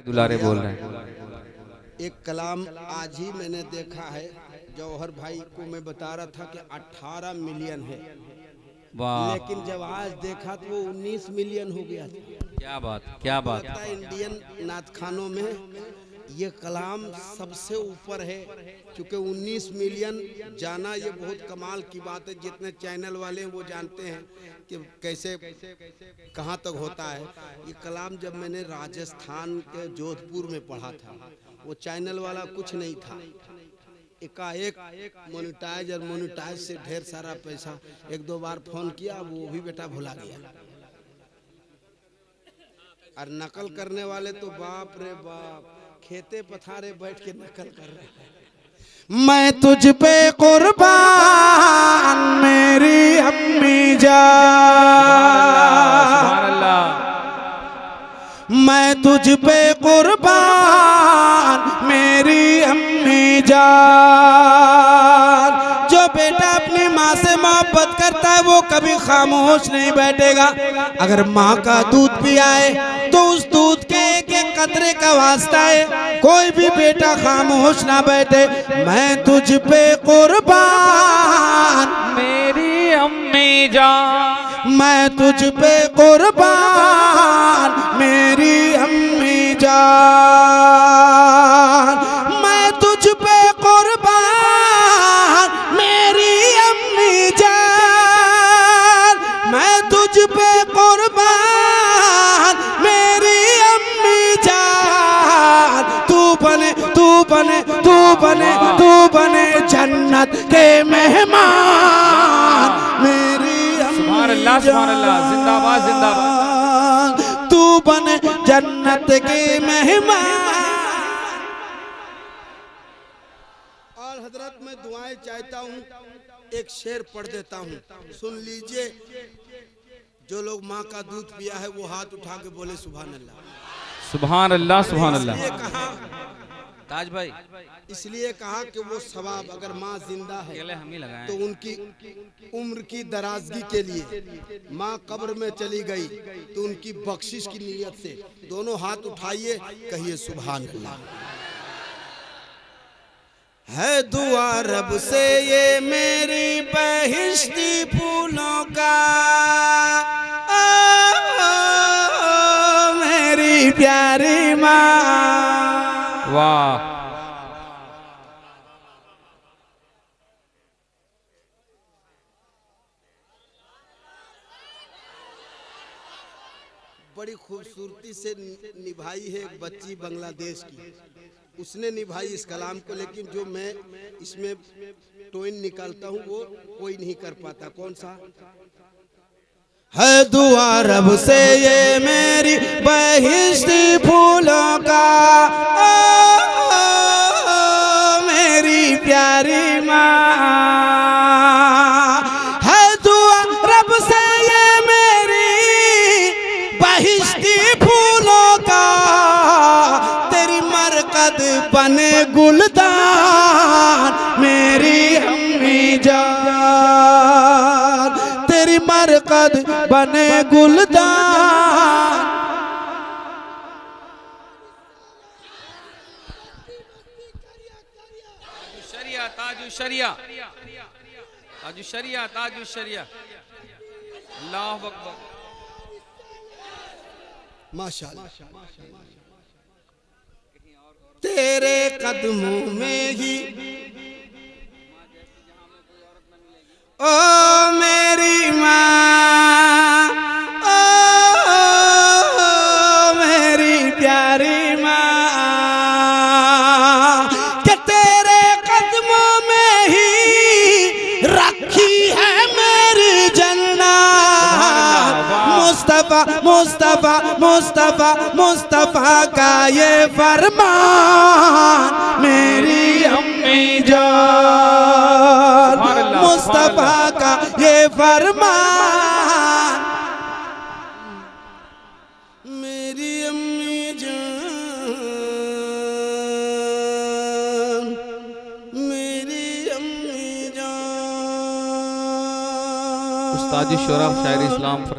दुलारे बोल रहे हैं। एक कलाम आज ही मैंने देखा है, जौहर भाई को मैं बता रहा था कि 18 मिलियन है, वाह, लेकिन जब आज देखा तो वो 19 मिलियन हो गया। क्या बात, क्या बात। लगता है इंडियन नात खानों में ये कलाम सबसे ऊपर है, क्योंकि 19 मिलियन जाना ये बहुत कमाल की बात है। जितने चैनल वाले हैं वो जानते हैं कि कैसे कहाँ तक होता है। ये कलाम जब मैंने राजस्थान के जोधपुर में पढ़ा था, वो चैनल वाला कुछ नहीं था, एकाएक मोनेटाइज और मोनेटाइज से ढेर सारा पैसा। एक दो बार फोन किया, वो भी बेटा भुला गया। और नकल करने वाले तो बाप रे बाप, खेते पथारे बैठ के नकल कर रहे हैं। मैं तुझ पे कुर्बान मेरी अम्मी जान, सुभान अल्लाह। मैं तुझ पे कुर्बान मेरी अम्मी जान। जो बेटा अपनी माँ से मोहब्बत करता है वो कभी खामोश नहीं बैठेगा। अगर माँ का दूध पियाए तो उस दूध के एक एक कतरे का वास्ता है, कोई भी बेटा खामोश ना बैठे। मैं तुझ पे कुर्बान मेरी अम्मी जान, मैं तुझ पे कुर्बान मेरी अम्मी जान। मैं तुझ पे कुर्बान मेरी अम्मी जान। मैं तुझ पे कुर्बान मेरी अम्मी जान। तू बने तू बने तू बने तू बने जन्नत के मेहमान मेरी सुभान अल्लाह, सुभान अल्लाह, जिंदाबाद जिंदाबाद। तू बने जन्नत के मेहमान। और हजरत मैं दुआएं चाहता हूँ, एक शेर पढ़ देता हूँ, सुन लीजिए। जो लोग माँ का दूध पिया है वो हाथ उठा के बोले सुभान अल्लाह, सुभान अल्लाह, सुभान अल्लाह। इसलिए कहा ताज भाई, इसलिए कहा कि वो सवाब अगर माँ जिंदा है केले हम ही लगाए तो उनकी उम्र की दराजगी के लिए, माँ कब्र में चली गई तो उनकी बख्शिश की नीयत से दोनों हाथ उठाइए, कहिए सुभान अल्लाह। है दुआ रब से ये मेरी बहिश्ती फूलों का, मेरी प्यारी माँ। वाह, बड़ी खूबसूरती से निभाई है एक बच्ची बांग्लादेश की, उसने निभाई इस कलाम को। लेकिन जो मैं इसमें टोन निकालता हूँ वो कोई नहीं कर पाता। कौन सा? है दुआ रब से ये मेरी बहिश्ती फूलों का, मेरी प्यारी माँ। है दुआ रब से ये मेरी बहिश्ती फूलों का, तेरी मरकद बने गुलदान मेरी अम्मी जान। तेरी मरकद बने गुलदान। शरिया ताजु शरिया, ताजु शरिया, ताजु शरिया। अल्लाह अकबर, माशाअल्लाह। तेरे कदमों में ही ओ मेरी माँ, ओ मेरी प्यारी माँ, कि तेरे कदमों में ही रखी है मेरी जन्नत। मुस्तफा मुस्तफा मुस्तफा मुस्तफा का ये फरमान मेरी अम्मी जान। मुस्तफा का ये फरमान मेरी अम्मी जान, मेरी अम्मी जान। उस्ताद शुरा शायर इस्लाम।